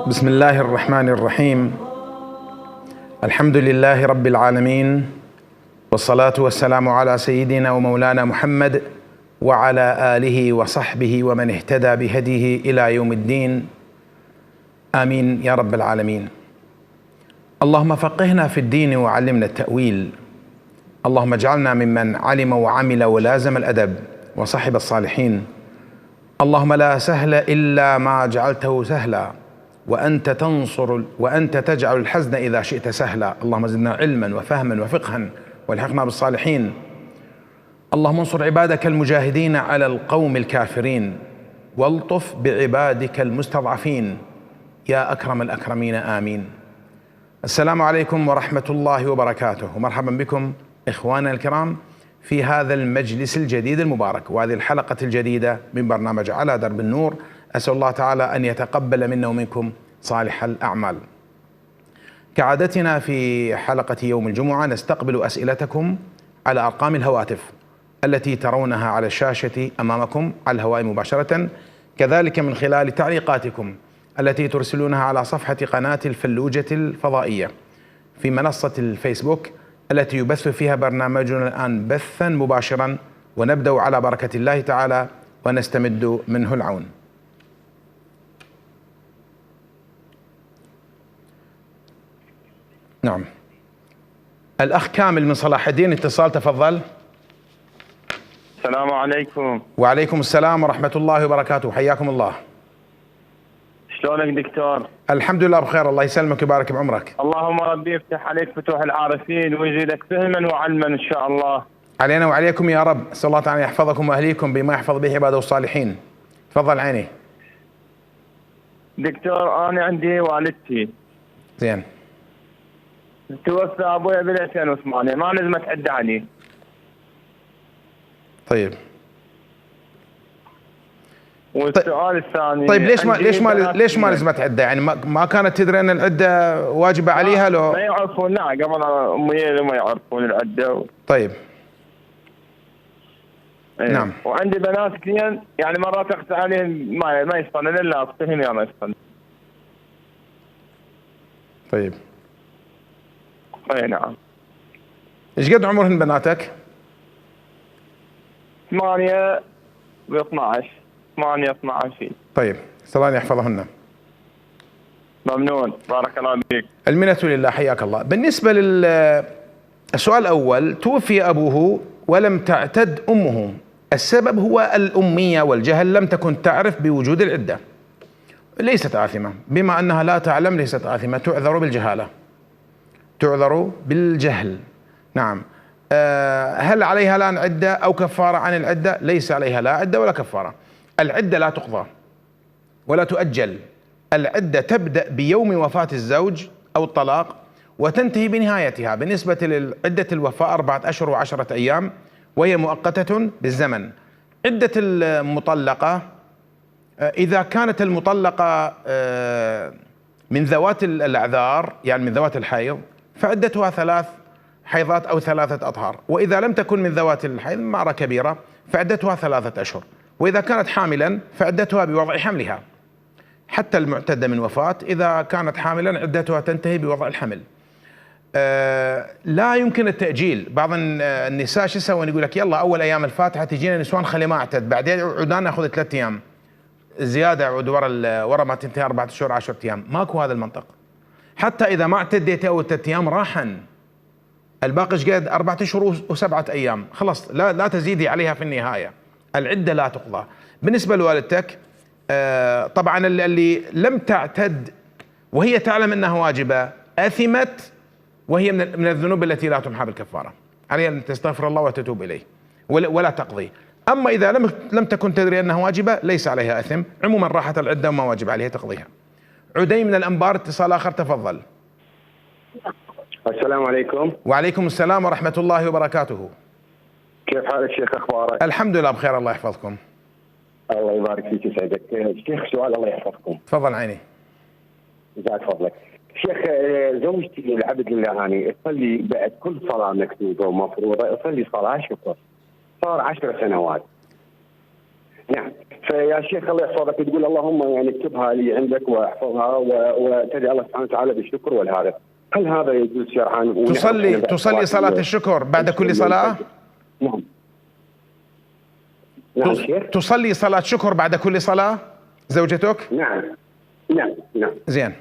بسم الله الرحمن الرحيم. الحمد لله رب العالمين، والصلاة والسلام على سيدنا ومولانا محمد وعلى آله وصحبه ومن اهتدى بهديه إلى يوم الدين، آمين يا رب العالمين. اللهم فقهنا في الدين وعلمنا التأويل. اللهم اجعلنا ممن علم وعمل ولازم الأدب وصحب الصالحين. اللهم لا سهل إلا ما جعلته سهلا، وأنت تجعل الحزن إذا شئت سهلا. اللهم زدنا علما وفهما وفقها والحقنا بالصالحين. اللهم انصر عبادك المجاهدين على القوم الكافرين، والطف بعبادك المستضعفين يا أكرم الأكرمين، آمين. السلام عليكم ورحمة الله وبركاته، ومرحبا بكم إخواننا الكرام في هذا المجلس الجديد المبارك وهذه الحلقة الجديدة من برنامج على درب النور. أسأل الله تعالى أن يتقبل منا ومنكم صالح الأعمال. كعادتنا في حلقة يوم الجمعة نستقبل أسئلتكم على أرقام الهواتف التي ترونها على الشاشة أمامكم على الهواء مباشرة، كذلك من خلال تعليقاتكم التي ترسلونها على صفحة قناة الفلوجة الفضائية في منصة الفيسبوك التي يبث فيها برنامجنا الآن بثا مباشرا، ونبدأ على بركة الله تعالى ونستمد منه العون. نعم، الأخ كامل من صلاح الدين اتصال، تفضل. السلام عليكم. وعليكم السلام ورحمة الله وبركاته، حياكم الله. شلونك دكتور؟ الحمد لله بخير، الله يسلمك ويبارك بعمرك. اللهم ربي يفتح عليك فتوح العارفين ويزيدك فهما وعلما ان شاء الله. علينا وعليكم يا رب، اسال الله تعالى يحفظكم واهليكم بما يحفظ به عباده الصالحين. تفضل عيني. دكتور انا عندي والدتي زين. توفى ابويا بال 2008، ما لزمت عده عليه. طيب. والسؤال الثاني، طيب ليش ما لزمت عده؟ يعني ما كانت تدري ان العده واجبه عليها لو ما يعرفون؟ لا، قبل امي ما يعرفون العده. طيب. نعم. وعندي بنات اثنين، يعني مرات اخت عليهم ما يصطنن الا اختهم يا ما يصطنن. طيب. اي نعم. ايش قد عمرهن بناتك؟ 8 و12. 8 12. طيب، الله يحفظهن. ممنون، بارك الله فيك. المنة لله، حياك الله. بالنسبة للسؤال الأول، توفي أبوه ولم تعتد أمه، السبب هو الأمية والجهل، لم تكن تعرف بوجود العدة. ليست آثمة، بما أنها لا تعلم ليست آثمة، تعذر بالجهالة، تعذر بالجهل. نعم. هل عليها الآن عدة أو كفارة عن العدة؟ ليس عليها لا عدة ولا كفارة. العدة لا تقضى ولا تؤجل. العدة تبدأ بيوم وفاة الزوج أو الطلاق وتنتهي بنهايتها. بالنسبة لعدة الوفاة 4 أشهر و10 أيام، وهي مؤقتة بالزمن. عدة المطلقة إذا كانت المطلقة من ذوات الأعذار، يعني من ذوات الحيض، فعدتها 3 حيضات أو 3 أطهار. وإذا لم تكن من ذوات الحيض، معرة كبيرة، فعدتها 3 أشهر. وإذا كانت حاملا فعدتها بوضع حملها. حتى المعتدة من وفاة إذا كانت حاملا عدتها تنتهي بوضع الحمل. لا يمكن التأجيل. بعض النساء شو يسوون؟ يقول لك يلا أول أيام الفاتحة تجينا نسوان خلي ما أعتد، بعدين عدنا ناخذ 3 أيام زيادة، عود ورا ما تنتهي 4 أشهر 10 أيام. ماكو هذا المنطق. حتى إذا ما اعتديت أول 3 أيام راحا، الباقي ايش قد؟ 4 أشهر و7 أيام، خلاص لا تزيدي عليها في النهاية. العدة لا تقضى. بالنسبة لوالدتك، طبعا اللي لم تعتد وهي تعلم أنها واجبة أثمت، وهي من الذنوب التي لا تمحى بالكفارة، عليها أن تستغفر الله وتتوب إليه ولا تقضي. أما إذا لم تكن تدري أنها واجبة ليس عليها أثم. عموما راحت العدة وما واجب عليها تقضيها. عدي من الأنبار اتصال آخر، تفضل. السلام عليكم. وعليكم السلام ورحمة الله وبركاته. كيف حالك شيخ؟ أخبارك؟ الحمد لله بخير، الله يحفظكم. الله يبارك فيك ويسعدك. شيخ سؤال الله يحفظكم. تفضل عيني. جزاك فضلك. شيخ، زوجتي العبد لله هاني تصلي بعد كل صلاة مكتوبة ومفروضة، تصلي صلاة شكر، صار 10 سنوات. نعم. فيا شيخ الله يحفظك تقول اللهم يعني اكتبها لي عندك واحفظها وتدعي الله سبحانه وتعالى بالشكر والهذا. هل هذا يجوز شرعا؟ تصلي صلاة الشكر بعد كل صلاة؟ نعم. نعم شيخ. تصلي صلاة شكر بعد كل صلاة زوجتك؟ نعم نعم نعم. زين.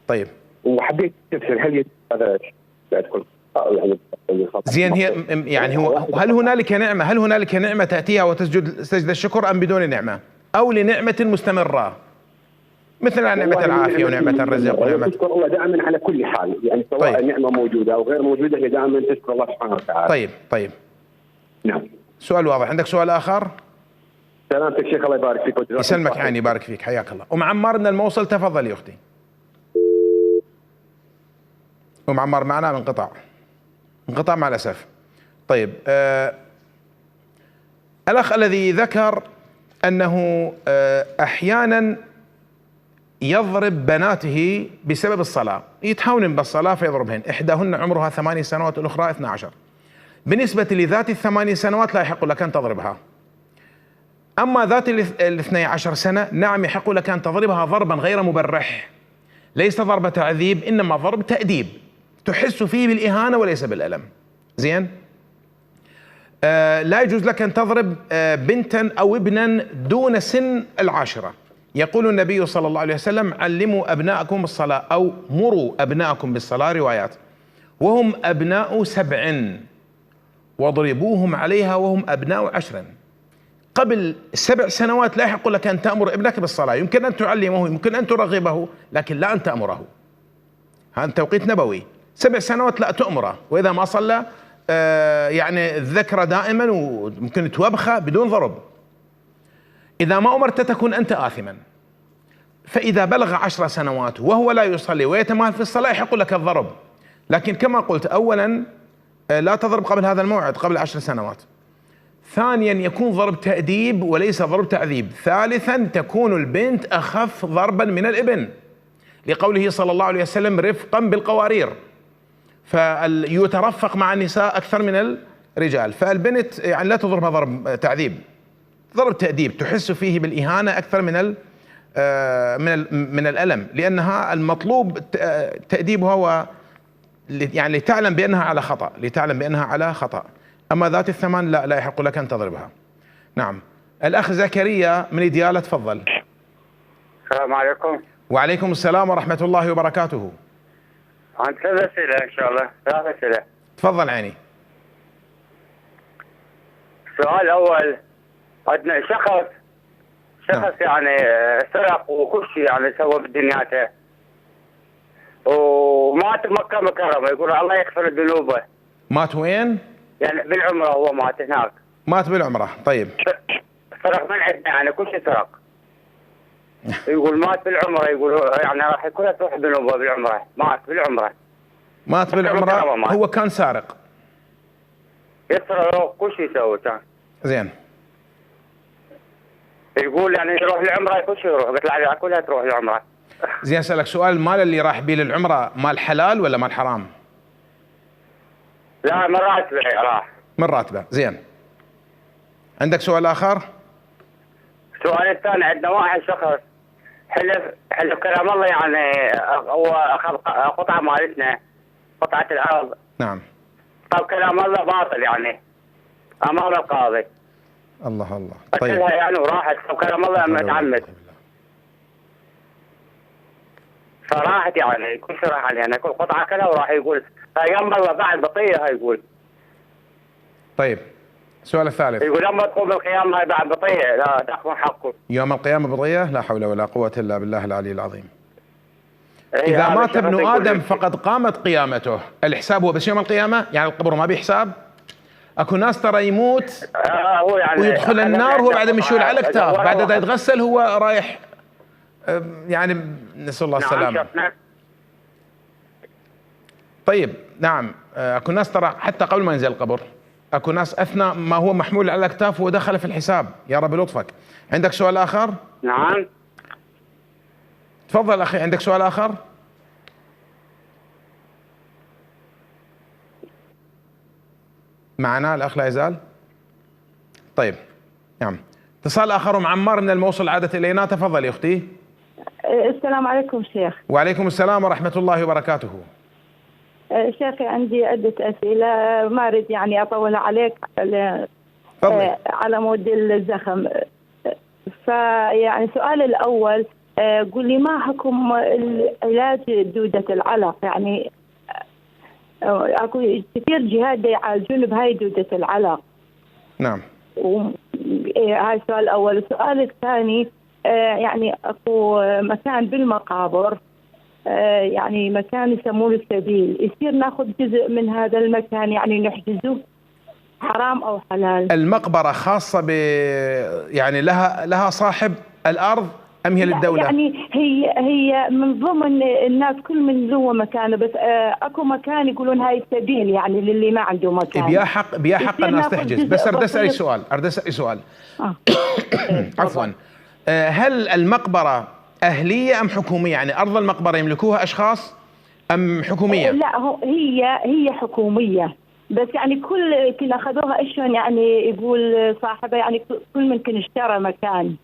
طيب. وحبيت تفسر هل يجوز هذا بعد كل يعني زين. هي يعني هل هنالك نعمة تأتيها وتسجد سجد الشكر أم بدون نعمة؟ أو لنعمة مستمرة مثل نعمة العافية ونعمة الرزق ونعمة. تشكر الله دائما على كل حال، يعني سواء طيب. النعمة موجودة أو غير موجودة هي دائما تشكر الله سبحانه وتعالى. طيب. نعم. سؤال واضح. عندك سؤال آخر؟ سلامتك شيخ الله يبارك فيك. يسلمك عيني يبارك فيك، حياك الله. أم عمار من الموصل، تفضلي أختي. أم عمار معنا من انقطاع مع الأسف. طيب الأخ الذي ذكر أنه أحيانا يضرب بناته بسبب الصلاة، يتهاون بالصلاة فيضربهن، إحداهن عمرها 8 سنوات والأخرى 12. بالنسبة لذات ال8 سنوات لا يحق لك أن تضربها، أما ذات ال12 سنة نعم يحق لك أن تضربها ضربا غير مبرح، ليس ضرب تعذيب إنما ضرب تأديب تحس فيه بالإهانة وليس بالألم. زين. لا يجوز لك أن تضرب بنتا أو ابنا دون سن 10. يقول النبي صلى الله عليه وسلم علموا أبناءكم الصلاة أو مروا أبناءكم بالصلاة، روايات، وهم أبناء 7 واضربوهم عليها وهم أبناء 10. قبل 7 سنوات لا يحق لك أن تأمر ابنك بالصلاة، يمكن أن تعلمه، يمكن أن ترغبه، لكن لا أن تأمره. هذا توقيت نبوي. 7 سنوات لا تؤمره، وإذا ما صلى يعني الذكر دائما وممكن توبخه بدون ضرب. إذا ما أمرت تكون أنت آثما. فإذا بلغ 10 سنوات وهو لا يصلي ويتماهل في الصلاة يحق لك الضرب، لكن كما قلت أولا لا تضرب قبل هذا الموعد، قبل 10 سنوات. ثانيا يكون ضرب تأديب وليس ضرب تعذيب. ثالثا تكون البنت أخف ضربا من الابن، لقوله صلى الله عليه وسلم رفقا بالقوارير، فيترفق مع النساء أكثر من الرجال. فالبنت يعني لا تضربها ضرب تعذيب، ضرب تأديب تحس فيه بالإهانة أكثر من الألم، لأنها المطلوب تأديبها يعني لتعلم بأنها على خطأ. أما ذات ال8 لا يحق لك أن تضربها. نعم. الأخ زكريا من ديالى، تفضل. السلام عليكم. وعليكم السلام ورحمة الله وبركاته. عندي 3 أسئلة إن شاء الله، 3 أسئلة. تفضل عيني. السؤال الأول، عندنا شخص يعني سرق وكل شيء يعني سوى بدنياته ومات بمكة مكرمة، يقول الله يغفر ذنوبه. مات وين؟ يعني بالعمرة، هو مات هناك. مات بالعمرة. طيب. سرق من عندنا يعني كل شيء سرق. يقول مات بالعمرة، يقول يعني راح كلها تروح ذنوبه بالعمرة. مات بالعمرة. هو كان سارق. يسرق كل شيء يسوي كان. زين. يقول يعني يروح العمرة كل شيء يروح، قلت له كلها تروح العمرة. زين. أسألك سؤال، المال اللي راح بيه للعمرة مال حلال ولا مال حرام؟ لا من راتبه راح. من راتبه. زين. عندك سؤال آخر؟ السؤال الثاني، عندنا واحد شخص حلف كلام الله، يعني هو أخذ قطعة مالتنا، قطعة الأرض. نعم. طب كلام الله باطل يعني أمام القاضي. الله. طيب. يعني وراحت كلام الله متعمد، فراحت يعني كل شيء راح عليها، يعني كل قطعة كلها وراح يقول يوم الله بعد بطيئة. يقول طيب. السؤال الثالث، يقول لما تقوم القيامة بعد بطيئة لا تأخذ حقه. يوم القيامة بضية؟ لا حول ولا قوة إلا بالله العلي العظيم. إذا مات ابن آدم فقد قامت قيامته، الحساب هو بس يوم القيامة، يعني القبر ما بيحساب. اكو ناس ترى يموت هو يعني ويدخل النار هو بعد مشيول على الاكتاف، بعد ما يتغسل هو رايح، يعني نسأل الله السلامة. طيب. نعم. اكو ناس ترى حتى قبل ما ينزل القبر، اكو ناس اثناء ما هو محمول على الاكتاف ودخل في الحساب. يا رب لطفك. عندك سؤال اخر؟ نعم. تفضل اخي، عندك سؤال اخر؟ معنا الاخ لا يزال؟ طيب. نعم. اتصال آخر أم عمار من الموصل عادت إلينا. تفضل يا أختي. السلام عليكم شيخ. وعليكم السلام ورحمة الله وبركاته. شيخي عندي عدة أسئلة، ما أريد يعني أطول عليك على مود الزخم. فيعني سؤالي الأول، قل لي ما حكم علاج دودة العلق؟ يعني اكو كثير جهات يعالجون بهاي دودة العلق. نعم. هاي السؤال الأول. السؤال الثاني، يعني اكو مكان بالمقابر، يعني مكان يسمونه السبيل، يصير ناخذ جزء من هذا المكان يعني نحجزه، حرام او حلال؟ المقبرة خاصة يعني لها صاحب الأرض أم هي للدولة؟ يعني هي من ضمن الناس، كل من له مكانه، بس اكو مكان يقولون هاي السبيل يعني للي ما عنده مكان. بيا حق الناس تحجز. بس أريد أسأل سؤال. عفوا. هل المقبرة أهلية أم حكومية؟ يعني أرض المقبرة يملكوها أشخاص أم حكومية؟ لا، هي حكومية، بس يعني كل كنا أخذوها إيشون، يعني يقول صاحبها يعني كل من كان اشترى مكان.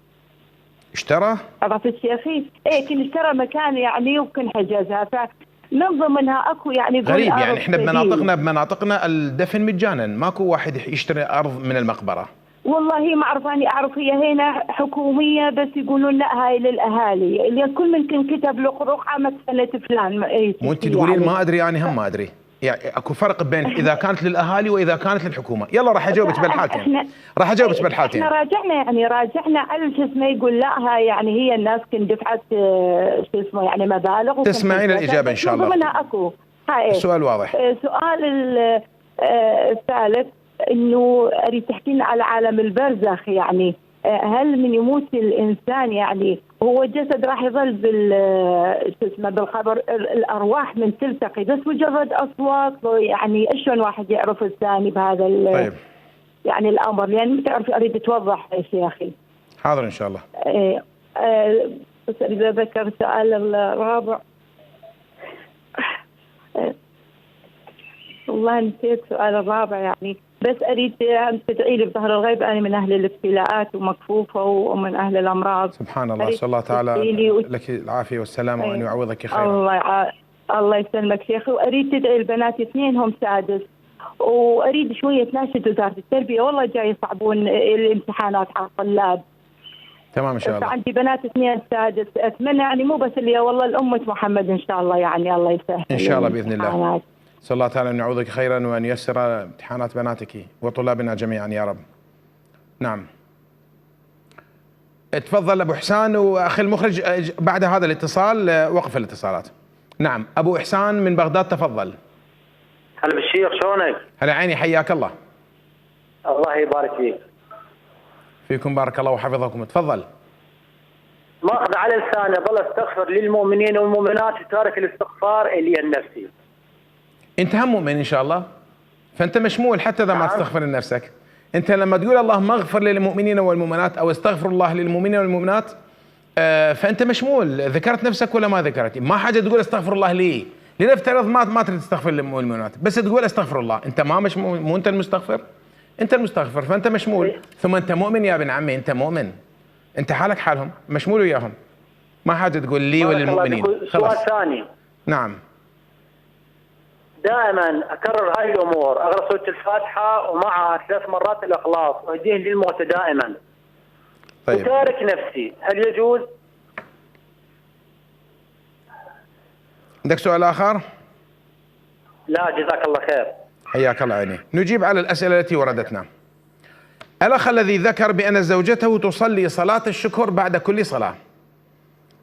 اشترى؟ عرفت شيخي؟ إيه، كان اشترى مكان يعني وكان حجزها، فمن ضمنها أكو يعني غريب. يعني إحنا بمناطقنا الدفن مجانا، ماكو واحد يشتري أرض من المقبرة. والله ما أعرف، أنا أعرف هي هنا حكومية، بس يقولون لا هاي للأهالي، اللي كل من كان كتب له رقعة مسألة فلان. مو أنت تقولين يعني ما أدري، يعني هم ما أدري. يعني اكو فرق بين اذا كانت للاهالي واذا كانت للحكومه. يلا راح اجاوبك بالحالتين. احنا راجعنا على شو اسمه، يقول لا هاي يعني هي الناس كن دفعت شو اسمه يعني مبالغ. تسمعين الاجابه ان شاء الله. ضمنها اكو. السؤال واضح. سؤال الثالث، انه اريد تحكي لنا على عالم البرزخ. يعني هل من يموت الانسان يعني هو الجسد راح يظل بالخبر، الارواح من تلتقي، بس مجرد اصوات؟ يعني شلون واحد يعرف الثاني بهذا طيب. يعني الامر، لان يعني بتعرف اريد توضح يا شيخي. حاضر ان شاء الله. بس اريد اذكر السؤال الرابع. والله نسيت السؤال الرابع يعني، بس اريد تدعي لي بظهر الغيب، انا من اهل الابتلاءات ومكفوفه ومن اهل الامراض. سبحان الله. اسال الله تعالى لك العافيه والسلامه وان يعوضك خيرا. الله يسلمك شيخي. واريد تدعي البنات اثنينهم سادس، واريد شويه تناشد وزاره التربيه، والله جاي يصعبون الامتحانات على الطلاب. تمام ان شاء الله. عندي بنات اثنين سادس، اتمنى يعني مو بس اللي والله الامه محمد ان شاء الله، يعني الله يسهل ان شاء الله باذن الله. نسأل الله تعالى أن يعوضك خيرا وأن ييسر امتحانات بناتك وطلابنا جميعا يا رب. نعم. تفضل أبو إحسان. وأخي المخرج بعد هذا الاتصال وقف الاتصالات. نعم أبو إحسان من بغداد، تفضل. هلا بالشيخ، شلونك؟ هلا عيني، حياك الله. الله يبارك فيك. فيكم بارك الله وحفظكم. تفضل. ماخذ على لساني ظل استغفر للمؤمنين والمؤمنات وتارك الاستغفار الي النفسي. انت هم مؤمن ان شاء الله، فانت مشمول حتى اذا ما تستغفر لنفسك. انت لما تقول اللهم اغفر للمؤمنين والمؤمنات او استغفر الله للمؤمنين والمؤمنات، فانت مشمول. ذكرت نفسك ولا ما ذكرت؟ ما حاجه تقول استغفر الله لي، لنفترض ما تريد تستغفر للمؤمنات، بس تقول استغفر الله، انت ما مشمول. مو انت المستغفر، انت المستغفر، فانت مشمول. ثم انت مؤمن يا ابن عمي، انت مؤمن، انت حالك حالهم، مشمول وياهم. ما حاجه تقول لي وللمؤمنين. سؤال ثاني. نعم. دائما اكرر هاي الامور، اقرا سوره الفاتحه ومعها 3 مرات الاخلاص واهديه للموت دائما. طيب. وتارك نفسي، هل يجوز؟ عندك سؤال اخر؟ لا جزاك الله خير. حياك الله عيني. نجيب على الاسئله التي وردتنا. الاخ الذي ذكر بان زوجته تصلي صلاه الشكر بعد كل صلاه،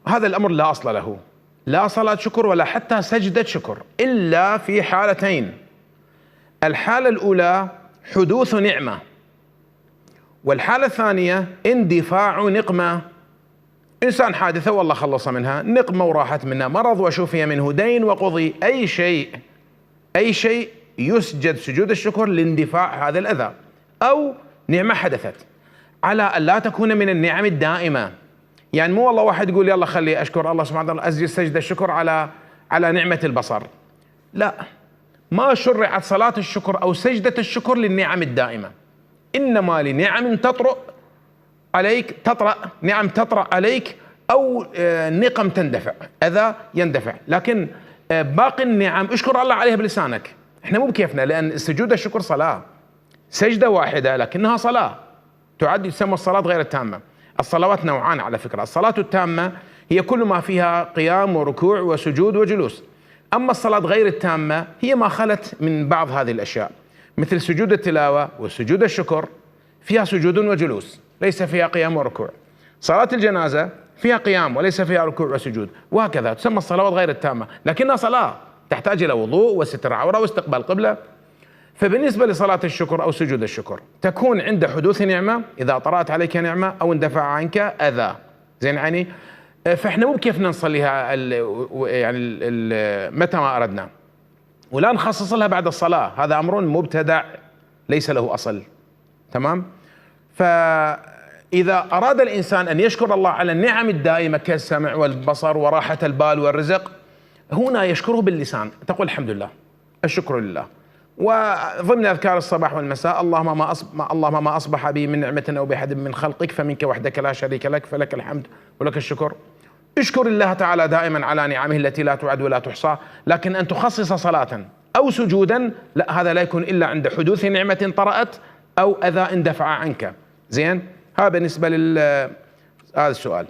هذا الامر لا اصل له، لا صلاة شكر ولا حتى سجدة شكر، إلا في حالتين. الحالة الأولى حدوث نعمة، والحالة الثانية اندفاع نقمة. إنسان حادثة والله خلص منها، نقمة وراحت منها، مرض وشفي منه، دين وقضي، أي شيء يسجد سجود الشكر لاندفاع هذا الأذى، أو نعمة حدثت، على أن لا تكون من النعم الدائمة. يعني مو والله واحد يقول يلا خلي اشكر الله سبحانه وتعالى، اسجد سجده الشكر على نعمه البصر. لا، ما شرعت صلاه الشكر او سجده الشكر للنعم الدائمه، انما لنعم تطرؤ عليك تطرأ، نعم تطرأ عليك، أو نقم تندفع، أذى يندفع. لكن باقي النعم اشكر الله عليها بلسانك. احنا مو بكيفنا، لأن سجود الشكر صلاة، سجدة واحدة لكنها صلاة تعد، تسمى الصلاة غير التامة. الصلوات نوعان على فكرة، الصلاة التامة هي كل ما فيها قيام وركوع وسجود وجلوس، أما الصلاة غير التامة هي ما خلت من بعض هذه الأشياء، مثل سجود التلاوة وسجود الشكر فيها سجود وجلوس ليس فيها قيام وركوع. صلاة الجنازة فيها قيام وليس فيها ركوع وسجود، وهكذا تسمى الصلوات غير التامة، لكنها صلاة تحتاج إلى وضوء وستر عورة واستقبال قبلة. فبالنسبة لصلاة الشكر أو سجود الشكر تكون عند حدوث نعمة، إذا طرأت عليك نعمة أو اندفع عنك أذى، زين يعني. فإحنا مو بكيفنا نصليها يعني متى ما أردنا، ولا نخصص لها بعد الصلاة، هذا أمر مبتدع ليس له أصل. تمام. فإذا أراد الإنسان أن يشكر الله على النعم الدائمة كالسمع والبصر وراحة البال والرزق، هنا يشكره باللسان، تقول الحمد لله، الشكر لله. وضمن أذكار الصباح والمساء اللهم ما أصبح بي من نعمة أو بأحد من خلقك فمنك وحدك لا شريك لك فلك الحمد ولك الشكر. اشكر الله تعالى دائما على نعمه التي لا تعد ولا تحصى، لكن أن تخصص صلاة أو سجودا لا، هذا لا يكون إلا عند حدوث نعمة طرأت أو أذى اندفع عنك. زين، هذا بالنسبة هذا السؤال.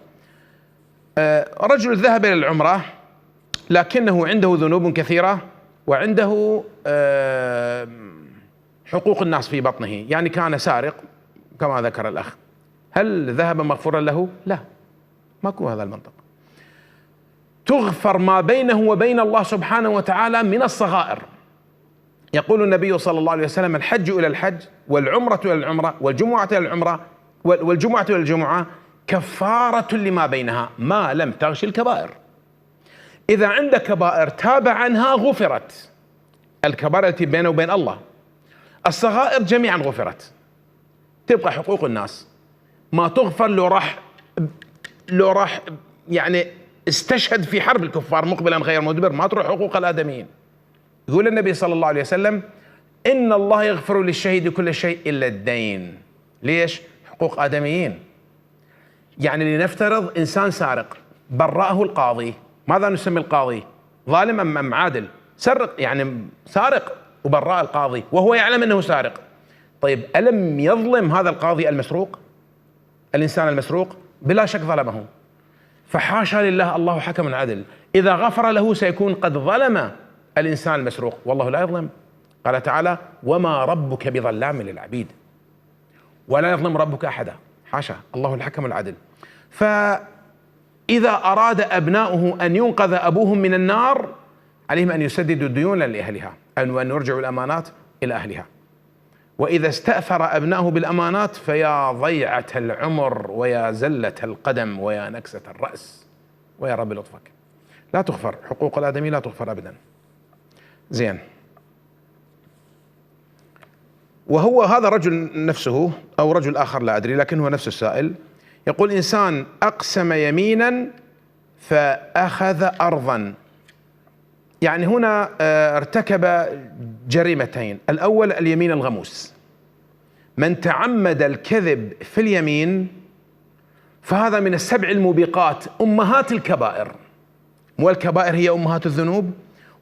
رجل ذهب إلى العمرة لكنه عنده ذنوب كثيرة وعنده حقوق الناس في بطنه، يعني كان سارق كما ذكر الأخ، هل ذهب مغفورا له؟ لا، ماكو هذا المنطق. تغفر ما بينه وبين الله سبحانه وتعالى من الصغائر. يقول النبي صلى الله عليه وسلم: الحج إلى الحج والعمرة إلى العمرة والجمعة إلى العمرة والجمعة إلى الجمعة كفارة لما بينها ما لم تغش الكبائر. إذا عندك كبائر تاب عنها غفرت، الكبائر التي بينه وبين الله، الصغائر جميعا غفرت، تبقى حقوق الناس ما تغفر. لو راح يعني استشهد في حرب الكفار مقبلا غير مدبر، ما تروح حقوق الآدميين. يقول النبي صلى الله عليه وسلم: إن الله يغفر للشهيد كل شيء إلا الدين. ليش؟ حقوق آدميين. يعني لنفترض إنسان سارق برأه القاضي، ماذا نسمي القاضي؟ ظالم أم عادل؟ سرق يعني سارق وبرأ القاضي وهو يعلم أنه سارق. طيب ألم يظلم هذا القاضي المسروق؟ الإنسان المسروق بلا شك ظلمه، فحاشا لله، الله حكم عدل، إذا غفر له سيكون قد ظلم الإنسان المسروق، والله لا يظلم. قال تعالى: وما ربك بظلام للعبيد، ولا يظلم ربك أحدا، حاشا، الله الحكم العدل. فإذا أراد أبناؤه أن ينقذ أبوهم من النار عليهم أن يسددوا الديون لأهلها، وأن يرجعوا الأمانات إلى أهلها. وإذا استأثر أبناؤه بالأمانات فيا ضيعة العمر ويا زلة القدم ويا نكسة الرأس، ويا رب لطفك. لا تغفر حقوق الآدمي، لا تغفر أبدا. زين. وهو هذا رجل نفسه أو رجل آخر لا أدري، لكن هو نفس السائل، يقول: إنسان أقسم يمينا فأخذ أرضا. يعني هنا ارتكب جريمتين. الأول اليمين الغموس، من تعمد الكذب في اليمين فهذا من السبع الموبقات، أمهات الكبائر. والكبائر هي أمهات الذنوب،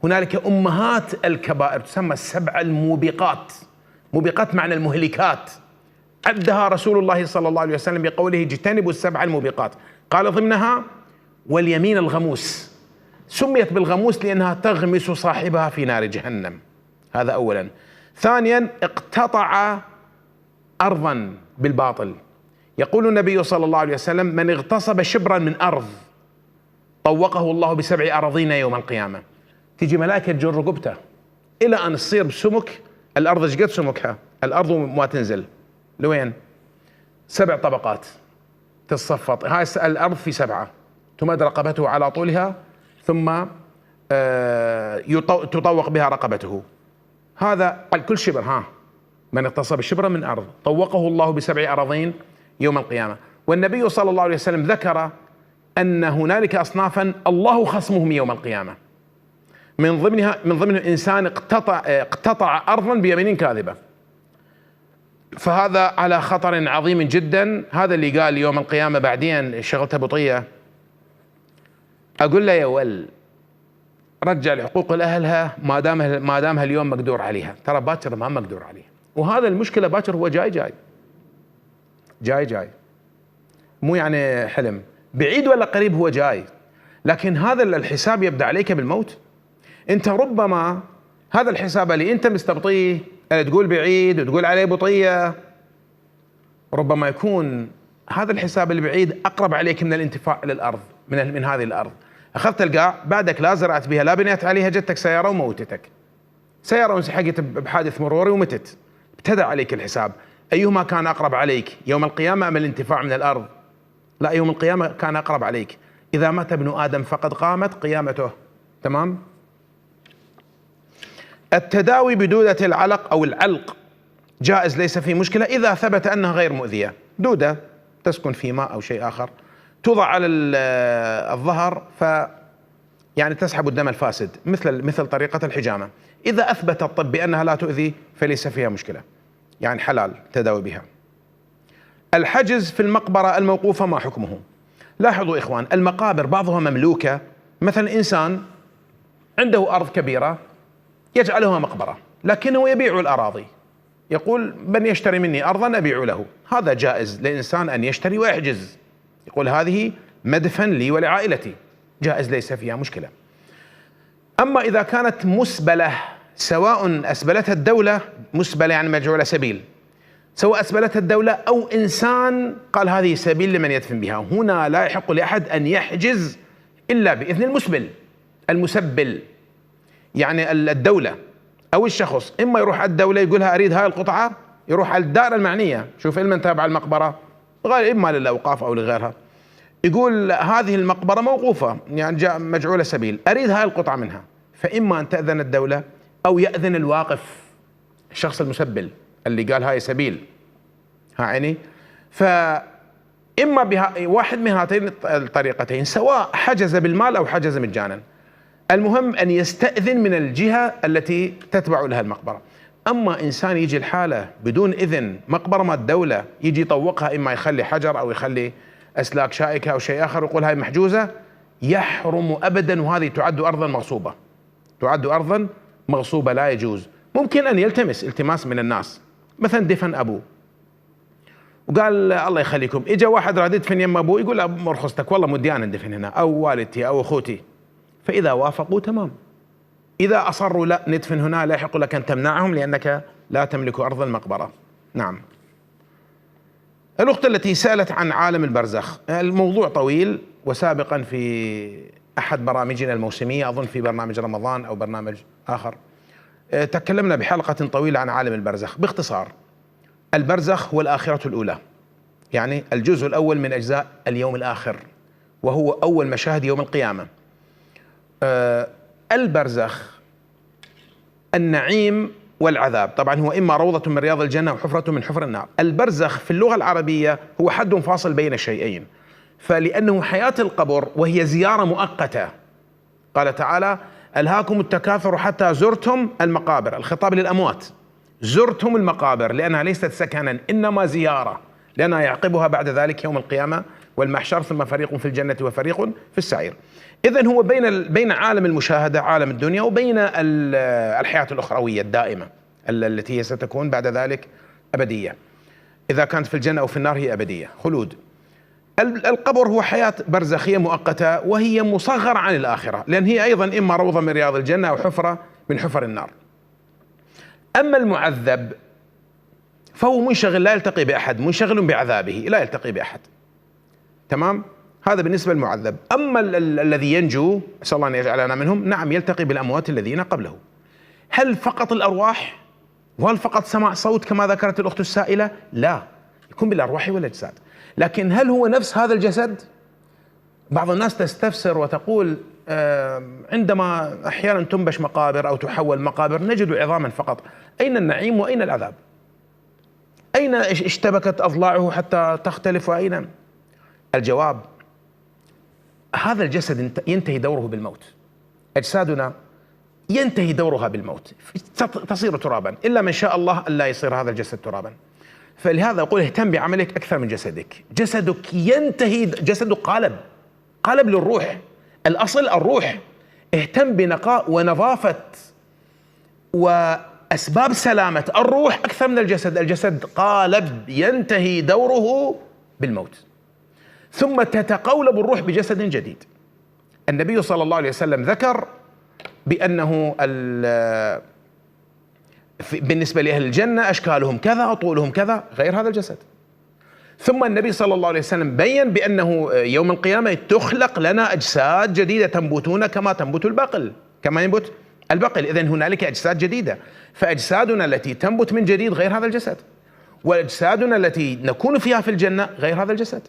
هنالك أمهات الكبائر تسمى السبع الموبقات. موبقات معنى المهلكات، عدها رسول الله صلى الله عليه وسلم بقوله: اجتنبوا السبع الموبقات، قال ضمنها واليمين الغموس. سميت بالغموس لأنها تغمس صاحبها في نار جهنم، هذا أولا. ثانيا اقتطع أرضا بالباطل. يقول النبي صلى الله عليه وسلم: من اغتصب شبرا من أرض طوقه الله ب7 أراضين يوم القيامة. تيجي ملائكة تجر رقبته إلى أن تصير بسمك الأرض. ايش قد سمكها الأرض وما تنزل لوين؟ 7 طبقات تتصفط، هاي الأرض في 7، تمد رقبته على طولها ثم تطوق بها رقبته. هذا على كل شبر. من اغتصب شبرا من أرض طوقه الله ب7 أراضين يوم القيامة. والنبي صلى الله عليه وسلم ذكر أن هنالك أصنافا الله خصمهم يوم القيامة، من ضمنها إنسان اقتطع أرضا بيمين كاذبة. فهذا على خطر عظيم جدا. هذا اللي قال يوم القيامة بعدين شغلته بطية، أقول له يا ول رجع الحقوق لأهلها ما دامها اليوم مقدور عليها، ترى باكر ما مقدور عليها. وهذا المشكلة باكر هو جاي مو يعني حلم بعيد ولا قريب، هو جاي. لكن هذا الحساب يبدأ عليك بالموت. انت ربما هذا الحساب اللي انت مستبطيه تقول بعيد وتقول عليه بطية، ربما يكون هذا الحساب البعيد أقرب عليك من الانتفاع للأرض، من هذه الأرض. أخذت القاع بعدك لا زرعت بها لا بنيت عليها، جتك سيارة وموتتك، سيارة انسحقت بحادث مروري ومتت، ابتدى عليك الحساب. أيهما كان أقرب عليك يوم القيامة أم الانتفاع من الأرض؟ لا، يوم القيامة كان أقرب عليك. إذا مات ابن آدم فقد قامت قيامته. تمام. التداوي بدودة العلق أو العلق جائز، ليس فيه مشكلة إذا ثبت أنها غير مؤذية. دودة تسكن في ماء أو شيء آخر توضع على الظهر يعني تسحب الدم الفاسد، مثل طريقة الحجامة. إذا أثبت الطب بأنها لا تؤذي فليس فيها مشكلة، يعني حلال تداوي بها. الحجز في المقبرة الموقوفة ما حكمه؟ لاحظوا إخوان، المقابر بعضها مملوكة، مثلا إنسان عنده أرض كبيرة يجعلها مقبرة، لكنه يبيع الأراضي، يقول من يشتري مني أرضا أبيع له. هذا جائز لإنسان أن يشتري ويحجز، يقول هذه مدفن لي ولعائلتي، جائز ليس فيها مشكلة. أما إذا كانت مسبلة، سواء أسبلتها الدولة، مسبلة يعني مجعولة سبيل، سواء أسبلتها الدولة أو إنسان قال هذه سبيل لمن يدفن بها، هنا لا يحق لأحد أن يحجز إلا بإذن المسبل، يعني الدولة أو الشخص. إما يروح على الدولة يقولها أريد هاي القطعة، يروح على الدائرة المعنية، شوف المن تابع المقبرة غير إما للأوقاف أو لغيرها، يقول هذه المقبرة موقوفة يعني جاء مجعولة سبيل، أريد هاي القطعة منها. فإما أن تأذن الدولة أو يأذن الواقف، الشخص المسبل اللي قال هاي سبيل، يعني فإما واحد من هاتين الطريقتين، سواء حجز بالمال أو حجز مجانا. المهم أن يستأذن من الجهة التي تتبع لها المقبرة. أما إنسان يجي الحالة بدون إذن، مقبرة ما الدولة، يجي يطوقها، إما يخلي حجر أو يخلي أسلاك شائكة أو شيء آخر ويقول هاي محجوزة، يحرم أبدا. وهذه تعد أرضا مغصوبة، تعد أرضا مغصوبة، لا يجوز. ممكن أن يلتمس التماس من الناس، مثلا دفن أبوه وقال الله يخليكم، إجا واحد راد يدفن يم أبوه، يقول أبو رخصتك والله مديان ندفن هنا، أو والدتي أو أخوتي. فإذا وافقوا تمام، إذا أصروا لا ندفن هنا لا يحق لك أن تمنعهم لأنك لا تملك أرض المقبرة. نعم. الأخت التي سألت عن عالم البرزخ، الموضوع طويل، وسابقا في أحد برامجنا الموسمية، أظن في برنامج رمضان أو برنامج آخر، تكلمنا بحلقة طويلة عن عالم البرزخ. باختصار، البرزخ هو الآخرة الأولى، يعني الجزء الأول من أجزاء اليوم الآخر، وهو أول مشاهد يوم القيامة. البرزخ النعيم والعذاب، طبعا هو إما روضة من رياض الجنة وحفرة من حفر النار. البرزخ في اللغة العربية هو حد فاصل بين الشيئين، فلأنه حياة القبر وهي زيارة مؤقتة. قال تعالى ألهاكم التكاثر حتى زرتم المقابر، الخطاب للأموات، زرتم المقابر، لأنها ليست سكنا إنما زيارة، لأنها يعقبها بعد ذلك يوم القيامة والمحشر، ثم فريق في الجنة وفريق في السعير. إذن هو بين عالم المشاهدة، عالم الدنيا، وبين الحياة الأخروية الدائمة التي هي ستكون بعد ذلك أبدية. إذا كانت في الجنة أو في النار هي أبدية خلود. القبر هو حياة برزخية مؤقتة، وهي مصغرة عن الآخرة، لأن هي أيضا إما روضة من رياض الجنة أو حفرة من حفر النار. أما المعذب فهو منشغل، لا يلتقي بأحد، منشغل بعذابه لا يلتقي بأحد. تمام؟ هذا بالنسبة للمعذب. أما الذي ينجو، أسأل الله أن يجعلنا منهم، نعم يلتقي بالأموات الذين قبله. هل فقط الأرواح؟ وهل فقط سماع صوت كما ذكرت الأخت السائلة؟ لا، يكون بالأرواح والأجساد. لكن هل هو نفس هذا الجسد؟ بعض الناس تستفسر وتقول عندما أحيانا تنبش مقابر أو تحول مقابر نجد عظاما فقط، أين النعيم وأين العذاب؟ أين اشتبكت أضلاعه حتى تختلف؟ وأين؟ الجواب هذا الجسد ينتهي دوره بالموت، أجسادنا ينتهي دورها بالموت، تصير ترابا، إلا من شاء الله ألا يصير هذا الجسد ترابا. فلهذا أقول اهتم بعملك أكثر من جسدك. جسدك ينتهي، جسدك قالب للروح، الأصل الروح. اهتم بنقاء ونظافة وأسباب سلامة الروح أكثر من الجسد. الجسد قالب ينتهي دوره بالموت، ثم تتقولب الروح بجسد جديد. النبي صلى الله عليه وسلم ذكر بأنه بالنسبة لأهل الجنة أشكالهم كذا، طولهم كذا، غير هذا الجسد. ثم النبي صلى الله عليه وسلم بين بأنه يوم القيامة تخلق لنا أجساد جديدة تنبتون كما تنبت البقل، كما ينبت البقل. إذن هنالك أجساد جديدة، فأجسادنا التي تنبت من جديد غير هذا الجسد، وأجسادنا التي نكون فيها في الجنة غير هذا الجسد.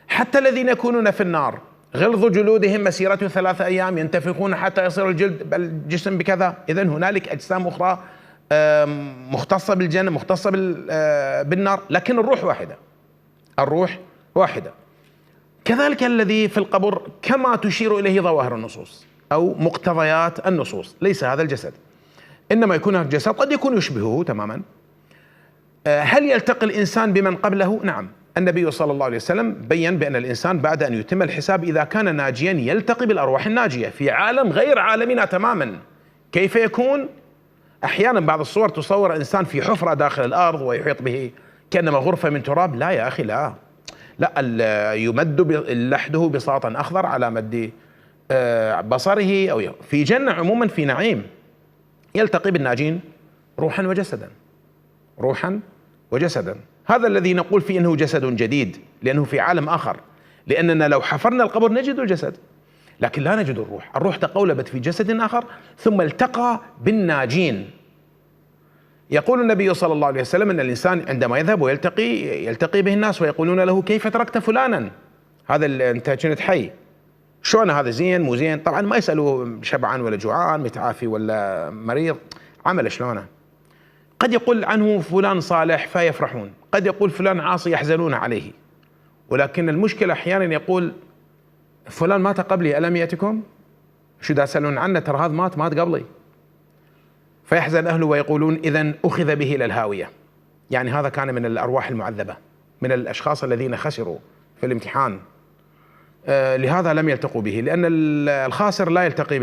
حتى الذين يكونون في النار غلظ جلودهم مسيرة 3 أيام ينتفخون حتى يصير الجسم بكذا. إذن هنالك أجسام أخرى مختصة بالجنة، مختصة بالنار، لكن الروح واحدة. الروح واحدة. كذلك الذي في القبر كما تشير إليه ظواهر النصوص أو مقتضيات النصوص، ليس هذا الجسد، إنما يكون هذا الجسد قد يكون يشبهه تماما. هل يلتقي الإنسان بمن قبله؟ نعم. النبي صلى الله عليه وسلم بيّن بأن الإنسان بعد أن يتم الحساب إذا كان ناجيا يلتقي بالأرواح الناجية في عالم غير عالمنا تماما. كيف يكون؟ أحيانا بعض الصور تصور إنسان في حفرة داخل الأرض ويحيط به كأنما غرفة من تراب. لا يا أخي، لا يمد لحده بساطا أخضر على مد بصره، أو في جنة عموما في نعيم يلتقي بالناجين روحا وجسدا، روحا وجسدا. هذا الذي نقول فيه أنه جسد جديد، لأنه في عالم آخر. لأننا لو حفرنا القبر نجد الجسد، لكن لا نجد الروح. الروح تقولبت في جسد آخر ثم التقى بالناجين. يقول النبي صلى الله عليه وسلم أن الإنسان عندما يذهب ويلتقي به الناس ويقولون له كيف تركت فلانا، هذا أنت كنت حي، شلون هذا، زين مو زين؟ طبعا ما يسألوا شبعان ولا جوعان، متعافي ولا مريض، عمل شلونه. قد يقول عنه فلان صالح فيفرحون، قد يقول فلان عاصي يحزنون عليه. ولكن المشكلة أحيانا يقول فلان مات قبلي ألم يأتكم؟ شو دا يسألون عنه؟ ترى هذا مات قبلي. فيحزن أهله ويقولون إذن أخذ به إلى الهاوية. يعني هذا كان من الأرواح المعذبة، من الأشخاص الذين خسروا في الامتحان. لهذا لم يلتقوا به، لأن الخاسر لا يلتقي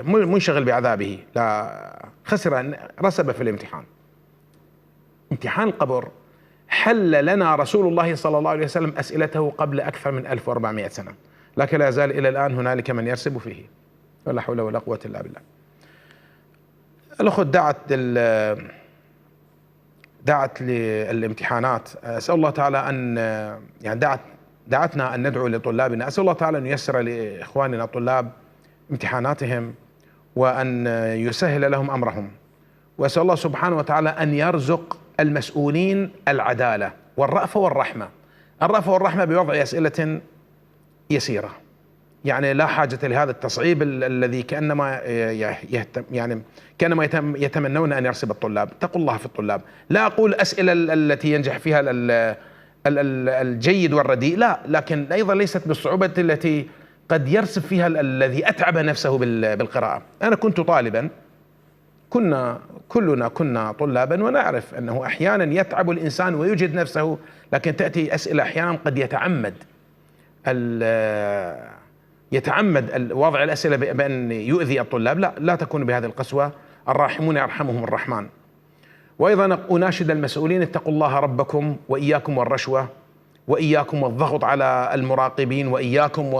منشغل بعذابه، لا، خسر، رسب في الامتحان. امتحان القبر حل لنا رسول الله صلى الله عليه وسلم أسئلته قبل أكثر من 1400 سنة، لكن لا يزال إلى الآن هنالك من يرسب فيه، ولا حول ولا قوة إلا بالله. الأخت دعت للامتحانات. أسأل الله تعالى أن يعني دعتنا أن ندعو لطلابنا. أسأل الله تعالى أن ييسر لإخواننا الطلاب امتحاناتهم وأن يسهل لهم أمرهم. وأسأل الله سبحانه وتعالى أن يرزق المسؤولين العدالة والرأفة والرحمة. الرأفة والرحمة بوضع أسئلة يسيرة، يعني لا حاجة لهذا التصعيب الذي كأنما يتمنون أن يرسب الطلاب. اتقوا الله في الطلاب. لا أقول أسئلة التي ينجح فيها الجيد والرديء، لا، لكن أيضا ليست بالصعوبة التي قد يرسب فيها الذي أتعب نفسه بالقراءة. أنا كنت طالبا، كلنا كنا طلابا، ونعرف أنه أحيانا يتعب الإنسان ويجهد نفسه، لكن تأتي أسئلة أحيانا قد يتعمد وضع الأسئلة بأن يؤذي الطلاب. لا تكون بهذه القسوة. الراحمون يرحمهم الرحمن. وأيضا أناشد المسؤولين اتقوا الله ربكم، وإياكم والرشوة، وإياكم والضغط على المراقبين، وإياكم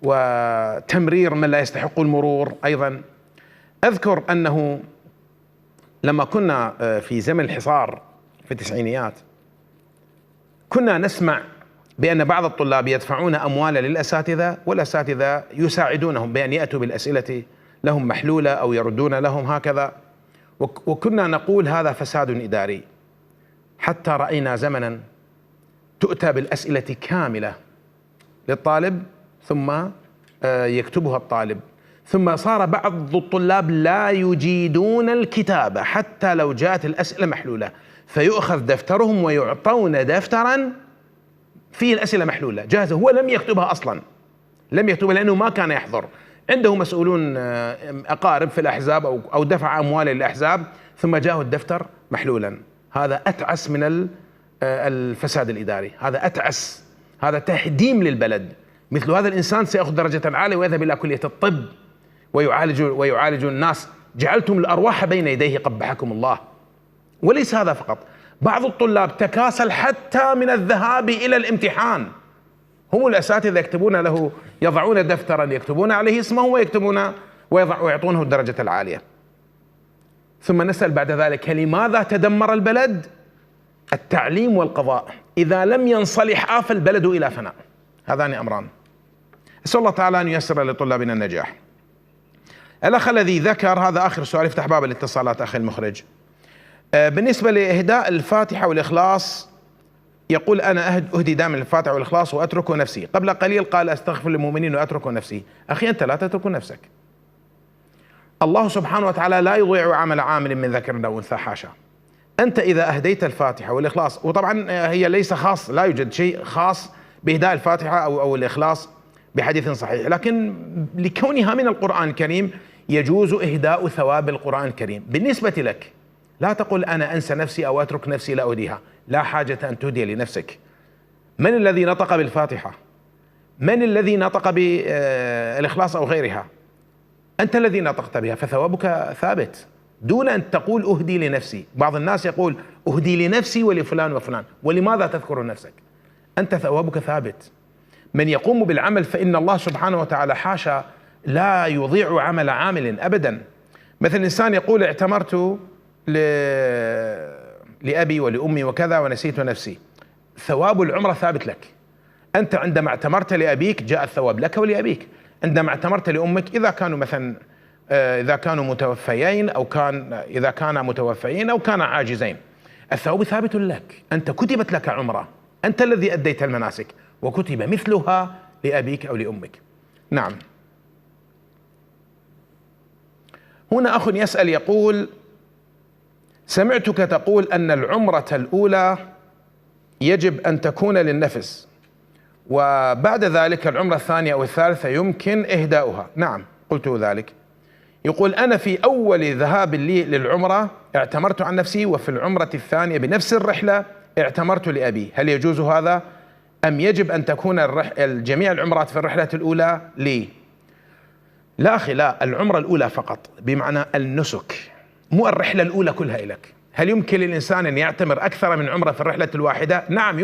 وتمرير من لا يستحق المرور. أيضا أذكر أنه لما كنا في زمن الحصار في التسعينيات كنا نسمع بأن بعض الطلاب يدفعون أموالا للأساتذة، والأساتذة يساعدونهم بأن يأتوا بالأسئلة لهم محلولة أو يردون لهم هكذا. وكنا نقول هذا فساد إداري، حتى رأينا زمنا تؤتى بالأسئلة كاملة للطالب ثم يكتبها الطالب، ثم صار بعض الطلاب لا يجيدون الكتابة حتى لو جاءت الأسئلة محلولة، فيؤخذ دفترهم ويعطون دفترا فيه الأسئلة محلولة جاهزة، هو لم يكتبها أصلا، لم يكتبها لأنه ما كان يحضر. عنده مسؤولون أقارب في الأحزاب أو دفع أموال للأحزاب ثم جاءه الدفتر محلولا. هذا أتعس من الفساد الإداري، هذا أتعس، هذا تهديم للبلد. مثل هذا الإنسان سيأخذ درجة عالية ويذهب إلى كلية الطب ويعالج الناس. جعلتم الأرواح بين يديه قبحكم الله. وليس هذا فقط، بعض الطلاب تكاسل حتى من الذهاب إلى الامتحان. هم الأساتذة يكتبون له، يضعون دفترا يكتبون عليه اسمه ويكتبون ويعطونه الدرجة العالية. ثم نسأل بعد ذلك لماذا تدمر البلد؟ التعليم والقضاء، إذا لم ينصلح فالبلد إلى فناء. هذان أمران. أسأل الله تعالى أن ييسر لطلابنا النجاح. الأخ الذي ذكر، هذا آخر سؤال، افتح باب الاتصالات أخي المخرج. بالنسبة لإهداء الفاتحة والإخلاص، يقول أنا أهدي دائما الفاتحة والإخلاص وأترك نفسي. قبل قليل قال أستغفر للمؤمنين وأترك نفسي. أخي أنت لا تترك نفسك. الله سبحانه وتعالى لا يضيع عمل عامل من ذكر أو أنثى، حاشا. أنت إذا أهديت الفاتحة والإخلاص، وطبعا هي ليس خاص، لا يوجد شيء خاص بإهداء الفاتحة أو الإخلاص بحديث صحيح، لكن لكونها من القرآن الكريم يجوز إهداء ثواب القرآن الكريم. بالنسبة لك لا تقل أنا أنسى نفسي أو أترك نفسي لا أهديها، لا حاجة أن تهدي لنفسك. من الذي نطق بالفاتحة؟ من الذي نطق بالإخلاص أو غيرها؟ أنت الذي نطقت بها، فثوابك ثابت دون أن تقول أهدي لنفسي. بعض الناس يقول أهدي لنفسي ولفلان وفلان، ولماذا تذكر نفسك؟ أنت ثوابك ثابت. من يقوم بالعمل فإن الله سبحانه وتعالى حاشا لا يضيع عمل عامل أبدا. مثل إنسان يقول اعتمرت لأبي ولأمي وكذا ونسيت نفسي، ثواب العمرة ثابت لك. أنت عندما اعتمرت لأبيك جاء الثواب لك ولأبيك، عندما اعتمرت لأمك إذا كانوا مثلا إذا كانوا متوفيين أو إذا كانا متوفيين أو كانا عاجزين، الثواب ثابت لك. أنت كتبت لك عمرة، أنت الذي أديت المناسك، وكتب مثلها لأبيك أو لأمك. نعم. هنا أخ يسأل يقول سمعتك تقول أن العمرة الأولى يجب أن تكون للنفس، وبعد ذلك العمرة الثانية أو الثالثة يمكن إهداؤها. نعم قلت ذلك. يقول أنا في أول ذهاب لي للعمرة اعتمرت عن نفسي، وفي العمرة الثانية بنفس الرحلة اعتمرت لأبي، هل يجوز هذا أم يجب أن تكون جميع العمرات في الرحلة الأولى لي؟ لا أخي لا، العمرة الأولى فقط، بمعنى النسك، مو الرحلة الأولى كلها إليك. هل يمكن للإنسان أن يعتمر أكثر من عمرة في الرحلة الواحدة؟ نعم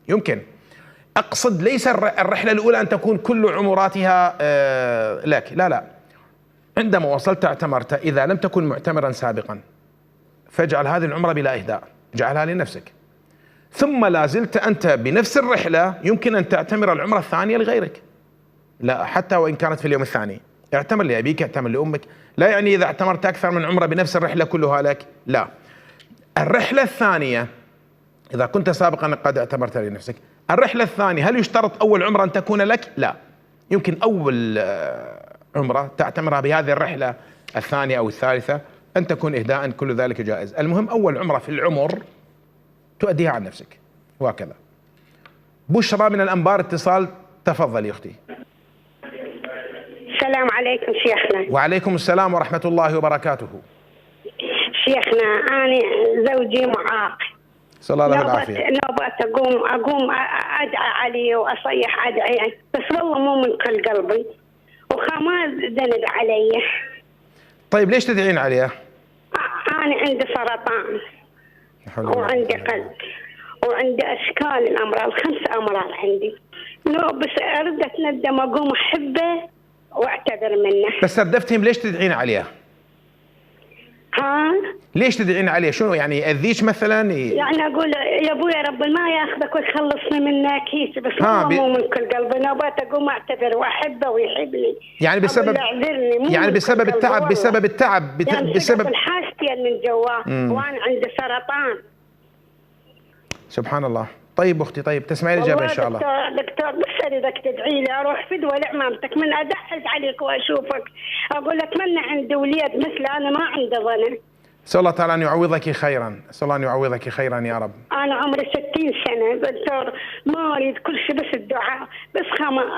يمكن. أقصد ليس الرحلة الأولى أن تكون كل عمراتها لك، لا. عندما وصلت اعتمرت، إذا لم تكن معتمرا سابقا فاجعل هذه العمرة بلا إهداء، اجعلها لنفسك. ثم لا زلت أنت بنفس الرحلة يمكن أن تعتمر العمرة الثانية لغيرك، لا حتى وإن كانت في اليوم الثاني. اعتمر لأبيك، اعتمر لأمك، لا يعني إذا اعتمرت أكثر من عمرة بنفس الرحلة كلها لك، لا. الرحلة الثانية إذا كنت سابقا قد اعتمرت لنفسك، الرحلة الثانية هل يشترط أول عمرة أن تكون لك؟ لا، يمكن أول عمرة تعتمرها بهذه الرحلة الثانية أو الثالثة أن تكون إهداء، كل ذلك جائز. المهم أول عمرة في العمر تؤديها عن نفسك، وهكذا. بشرى من الأنبار اتصال، تفضلي أختي. السلام عليكم شيخنا. وعليكم السلام ورحمة الله وبركاته. شيخنا أنا زوجي معاق، صلى الله العافية. نوبات أقوم أدعى عليه وأصيح أدعي، بس والله مو من كل قلبي وخما ذنب علي. طيب ليش تدعين عليه؟ أنا عندي سرطان وعندي قلب وعندي أشكال الأمراض، 5 أمراض عندي. بس أريد أتندم أقوم أحبه واعتذر منه. بس ردفتهم ليش تدعين عليه؟ ها؟ ليش تدعين عليه؟ شنو يعني يأذيش مثلا؟ يعني أقول يا أبوي رب ما ياخذك ويخلصني منك هيك، بس والله مو من كل قلبي، نوبات أقوم أعتذر وأحبه ويحبني. يعني بسبب التعب، بسبب التعب، بسبب الحاجتين من جواه، وأنا عندي سرطان. سبحان الله. طيب أختي، طيب تسمعي الإجابة إن شاء الله. دكتور بس أريدك تدعي لي أروح فدوى لعمامتك، من أدحز عليك وأشوفك أقول لك من عندي وليد مثل أنا ما عندي ظن. أسأل الله تعالى أن يعوضك خيرا، أسأل الله أن يعوضك خيرا يا رب. أنا عمري 60 سنة دكتور، ما أريد كل شيء بس الدعاء، بس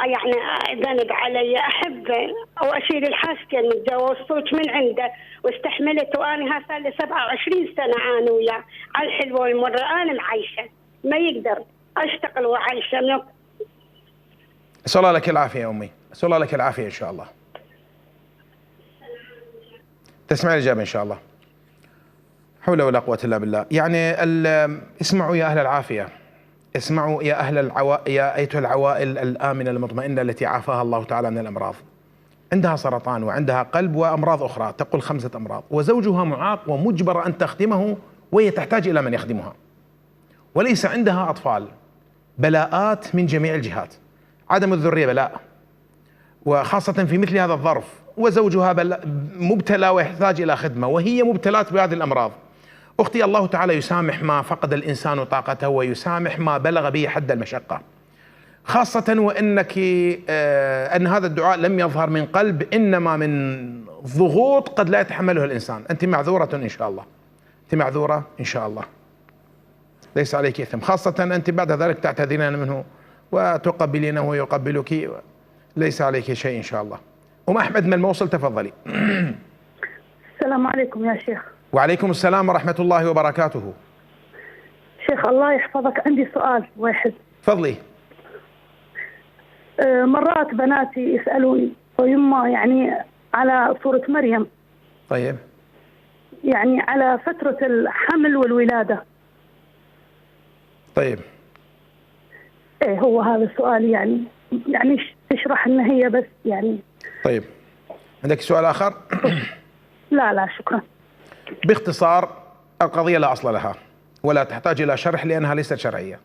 يعني ذنب علي، أحبه وأشيل الحاجتين من الدواء والصوت من عنده واستحملت، وأنا صار لي 27 سنة أنا وياه على الحلوة والمرة، أنا معيشة ما يقدر أشتغل وعايشة. أسأل الله لك العافية يا أمي، أسأل الله لك العافية إن شاء الله. تسمع الإجابة إن شاء الله. حول ولا قوة إلا بالله. يعني اسمعوا يا أهل العافية، اسمعوا يا يا أيتها العوائل الآمنة المطمئنة التي عافاها الله تعالى من الأمراض. عندها سرطان وعندها قلب وأمراض أخرى، تقول 5 أمراض، وزوجها معاق ومجبرة أن تخدمه وهي تحتاج إلى من يخدمها، وليس عندها أطفال. بلاءات من جميع الجهات، عدم الذرية بلاء، وخاصة في مثل هذا الظرف، وزوجها مبتلى ويحتاج إلى خدمة، وهي مبتلات بهذه الأمراض. أختي، الله تعالى يسامح ما فقد الإنسان طاقته، ويسامح ما بلغ به حد المشقة، خاصة وإنك أن هذا الدعاء لم يظهر من قلب، إنما من ضغوط قد لا يتحمله الإنسان. أنت معذورة إن شاء الله، أنت معذورة إن شاء الله، ليس عليك إثم، خاصة أنت بعد ذلك تعتذرين منه وتقبلينه ويقبلك، ليس عليك شيء إن شاء الله. أم أحمد من الموصل، تفضلي. السلام عليكم يا شيخ. وعليكم السلام ورحمة الله وبركاته. شيخ الله يحفظك، عندي سؤال واحد. تفضلي. مرات بناتي يسألوني ويما يعني على سورة مريم. طيب. يعني على فترة الحمل والولادة. طيب. ايه هو هذا السؤال، يعني تشرح ان هي بس يعني. طيب، عندك سؤال آخر؟ لا شكرا. باختصار، القضية لا أصل لها ولا تحتاج إلى شرح لأنها ليست شرعية.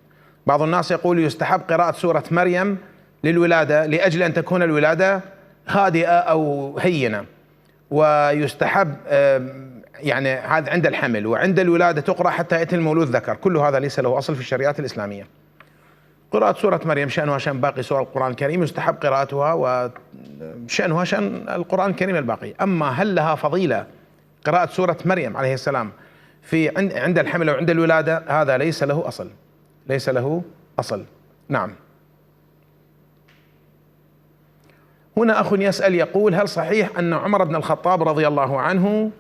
بعض الناس يقول يستحب قراءة سورة مريم للولادة لأجل أن تكون الولادة هادئة أو هينة، ويستحب يعني هذا عند الحمل، وعند الولادة تقرأ حتى يأتي المولود ذكر. كل هذا ليس له أصل في الشريعة الإسلامية. قراءة سورة مريم شأنها شأن باقي سور القرآن الكريم، يستحب قراءتها وشأنها شأن القرآن الكريم الباقي. أما هل لها فضيلة قراءة سورة مريم عليه السلام في عند الحمل أو عند الولادة؟ هذا ليس له أصل، ليس له أصل. نعم. هنا أخ يسأل يقول: هل صحيح أن عمر بن الخطاب رضي الله عنه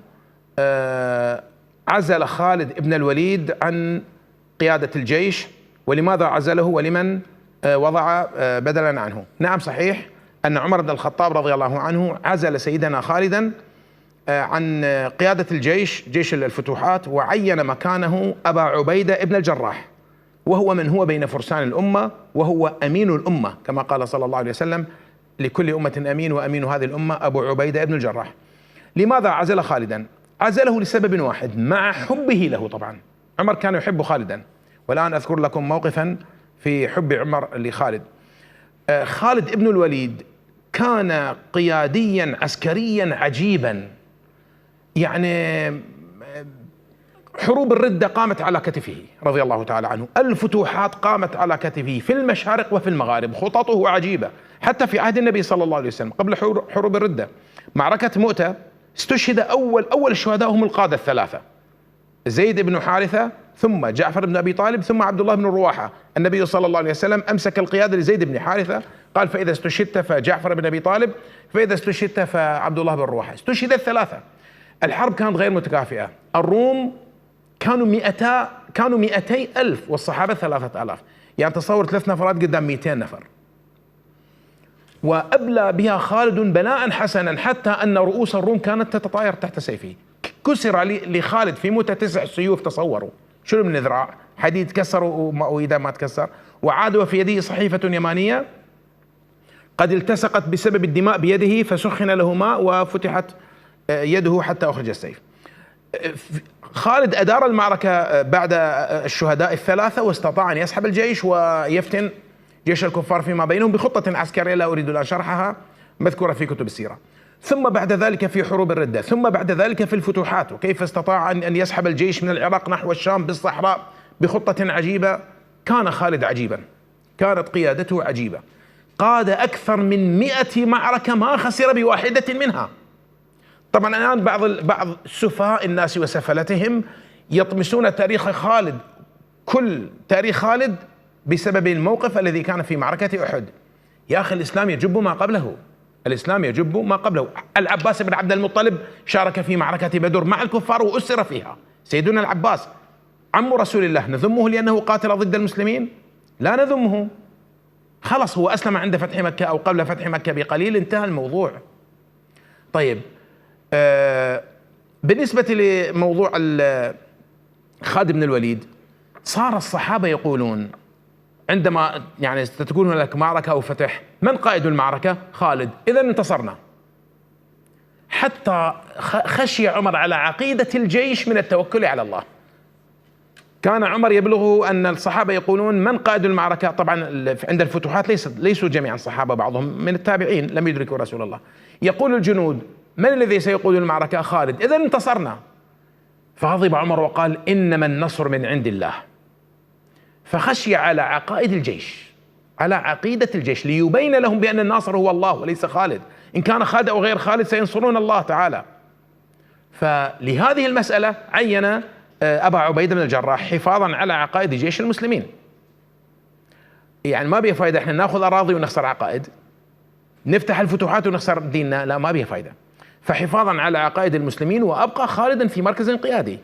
عزل خالد بن الوليد عن قيادة الجيش؟ ولماذا عزله ولمن وضع بدلا عنه؟ نعم صحيح أن عمر بن الخطاب رضي الله عنه عزل سيدنا خالدا عن قيادة الجيش، جيش الفتوحات، وعين مكانه أبا عبيدة ابن الجراح، وهو من هو بين فرسان الأمة، وهو أمين الأمة كما قال صلى الله عليه وسلم: لكل أمة أمين، وأمين هذه الأمة أبو عبيدة ابن الجراح. لماذا عزل خالدا؟ عزله لسبب واحد، مع حبه له. طبعا عمر كان يحب خالدا، والآن أذكر لكم موقفا في حب عمر لخالد. خالد ابن الوليد كان قياديا عسكريا عجيبا، يعني حروب الردة قامت على كتفه رضي الله تعالى عنه، الفتوحات قامت على كتفه في المشارق وفي المغارب، خططه عجيبة. حتى في عهد النبي صلى الله عليه وسلم قبل حروب الردة، معركة مؤتة، استشهد أول الشهداء هم القادة الثلاثة: زيد بن حارثة، ثم جعفر بن أبي طالب، ثم عبد الله بن رواحة. النبي صلى الله عليه وسلم أمسك القيادة لزيد بن حارثة، قال: فإذا استشهدت فجعفر بن أبي طالب، فإذا استشهدت فعبد الله بن رواحة. استشهد الثلاثة. الحرب كانت غير متكافئة، الروم كانوا 200 ألف والصحابة 3000، يعني تصور 3 نفرات قدام 200 نفر. وأبلى بها خالد بلاء حسنا، حتى أن رؤوس الروم كانت تتطاير تحت سيفه. كسر لخالد في موتة 9 سيوف، تصوروا شنو من ذراع حديد كسر، وإذا ما تكسر. وعاد وفي يده صحيفة يمانية قد التصقت بسبب الدماء بيده، فسخن له ماء وفتحت يده حتى أخرج السيف. خالد أدار المعركة بعد الشهداء الثلاثة، واستطاع أن يسحب الجيش ويفتن جيش الكفار فيما بينهم بخطة عسكرية لا أريد الآن شرحها، مذكورة في كتب السيرة. ثم بعد ذلك في حروب الردة، ثم بعد ذلك في الفتوحات، وكيف استطاع أن يسحب الجيش من العراق نحو الشام بالصحراء بخطة عجيبة. كان خالد عجيبا، كانت قيادته عجيبة، قاد أكثر من 100 معركة ما خسر بواحدة منها. طبعا الآن بعض سفهاء الناس وسفلتهم يطمسون تاريخ خالد، كل تاريخ خالد بسبب الموقف الذي كان في معركة أحد. يا أخي الإسلام يجب ما قبله، الإسلام يجب ما قبله. العباس بن عبد المطلب شارك في معركة بدر مع الكفار وأسر فيها. سيدنا العباس عم رسول الله نذمه لأنه قاتل ضد المسلمين؟ لا نذمه، خلص هو أسلم عند فتح مكة أو قبل فتح مكة بقليل، انتهى الموضوع. طيب بالنسبة لموضوع خالد بن الوليد، صار الصحابة يقولون عندما يعني ستكون هناك معركة أو فتح، من قائد المعركة؟ خالد، إذا انتصرنا. حتى خشي عمر على عقيدة الجيش من التوكل على الله. كان عمر يبلغه أن الصحابة يقولون من قائد المعركة. طبعا عند الفتوحات ليسوا جميعا صحابة، بعضهم من التابعين لم يدركوا رسول الله. يقول الجنود من الذي سيقود المعركة؟ خالد، إذا انتصرنا. فغضب عمر وقال إنما النصر من عند الله. فخشي على عقائد الجيش، على عقيدة الجيش، ليبين لهم بأن الناصر هو الله وليس خالد. إن كان خالد أو غير خالد سينصرون الله تعالى. فلهذه المسألة عين أبا عبيدة بن الجراح حفاظا على عقائد جيش المسلمين. يعني ما بيه فايدة احنا ناخذ أراضي ونخسر عقائد، نفتح الفتوحات ونخسر ديننا، لا ما بيه فايدة. فحفاظا على عقائد المسلمين، وأبقى خالدا في مركز قيادي،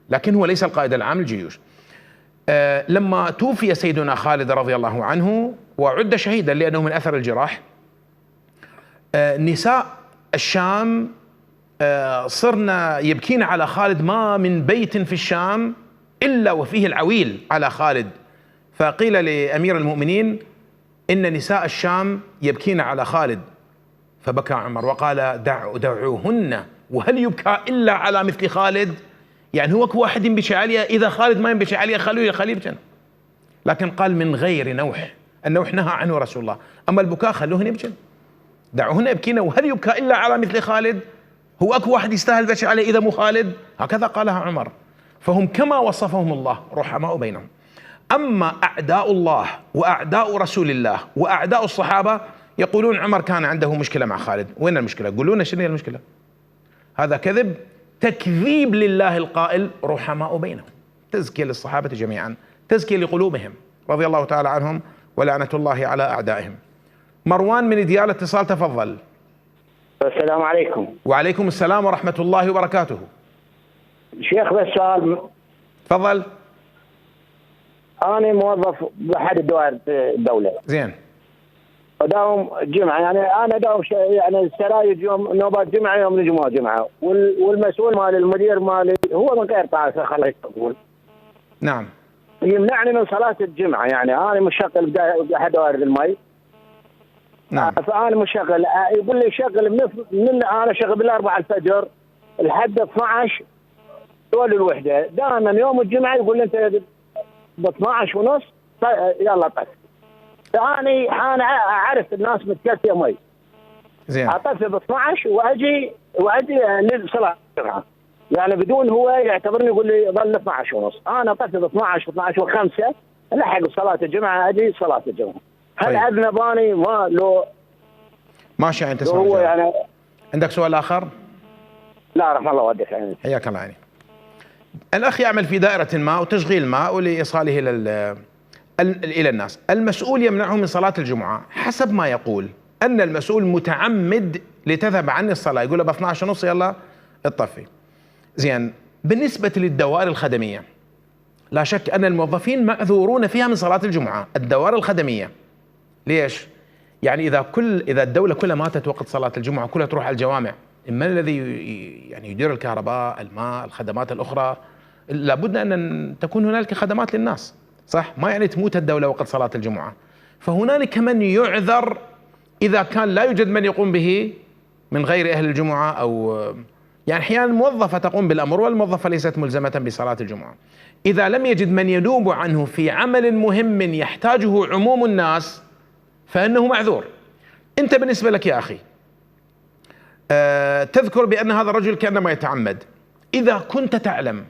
لكن هو ليس القائد العام للجيوش. لما توفي سيدنا خالد رضي الله عنه وعد شهيدا لأنه من أثر الجراح، نساء الشام صرنا يبكين على خالد، ما من بيت في الشام إلا وفيه العويل على خالد. فقيل لأمير المؤمنين إن نساء الشام يبكين على خالد، فبكى عمر وقال دعوهن، وهل يبكى إلا على مثل خالد؟ يعني هو واحد ينبكي عليه، إذا خالد ما ينبكي عليه خلوه يبكي. لكن قال من غير نوح، النوح نهى عنه رسول الله، أما البكاء خلوهن يبكين، دعوهن يبكين، وهل يبكى إلا على مثل خالد؟ هو أكو واحد يستاهل بكي عليه إذا مو خالد؟ هكذا قالها عمر. فهم كما وصفهم الله رحماء بينهم. أما أعداء الله وأعداء رسول الله وأعداء الصحابة يقولون عمر كان عنده مشكلة مع خالد. وين المشكلة؟ قولوا لنا شنو هي المشكلة؟ هذا كذب، تكذيب لله القائل رحماء بينهم، تزكية للصحابة جميعا، تزكية لقلوبهم رضي الله تعالى عنهم، ولعنة الله على أعدائهم. مروان من ديال اتصال، تفضل. السلام عليكم. وعليكم السلام ورحمة الله وبركاته. شيخ بس سؤال. تفضل. أنا موظف بأحد الدوائر الدولة. زين. وداوم جمعة، يعني أنا داوم يعني السرايد يوم نوبات جمعة، يوم الجمعة جمعة، والمسؤول مالي المدير مالي هو من غير طائفة، خليك تقول. نعم. يمنعني من صلاة الجمعة، يعني أنا مشغل بأحد دوائر المي. نعم. فأنا مشغل، يقول لي شغل من أنا شغل بالأربعة الفجر لحد 12 طول الوحدة، دائما يوم الجمعة يقول لي أنت ب 12 ونص يلا طف. أنا أعرف الناس متكلفة مي. زين. أطفي ب 12 وأجي للصلاة الجمعة، يعني بدون هو يعتبرني يقول لي ظل 12 ونص، أنا أطفي ب 12 و5 ألحق صلاة الجمعة، أجي صلاة الجمعة. هل أذنباني ما لو ماشي يعني تسمع هو يعني. عندك سؤال آخر؟ لا رحم الله والديك يعني. حياك الله. يعني الأخ يعمل في دائرة ماء وتشغيل ماء ولإيصاله إلى الناس، المسؤول يمنعه من صلاة الجمعة، حسب ما يقول أن المسؤول متعمد لتذهب عني الصلاة، يقول له ب 12 ونص يلا اطفي. زين. بالنسبة للدوائر الخدمية، لا شك أن الموظفين معذورون فيها من صلاة الجمعة، الدوائر الخدمية. ليش؟ يعني إذا الدولة كلها ماتت وقت صلاة الجمعة كلها تروح على الجوامع، من الذي يعني يدير الكهرباء، الماء، الخدمات الأخرى؟ لابد أن تكون هنالك خدمات للناس، صح؟ ما يعني تموت الدولة وقت صلاة الجمعة. فهنالك من يعذر إذا كان لا يوجد من يقوم به من غير أهل الجمعة، أو يعني أحيانا موظفة تقوم بالأمر والموظفة ليست ملزمة بصلاة الجمعة. إذا لم يجد من ينوب عنه في عمل مهم يحتاجه عموم الناس فإنه معذور. أنت بالنسبة لك يا أخي تذكر بأن هذا الرجل كأنما يتعمد، إذا كنت تعلم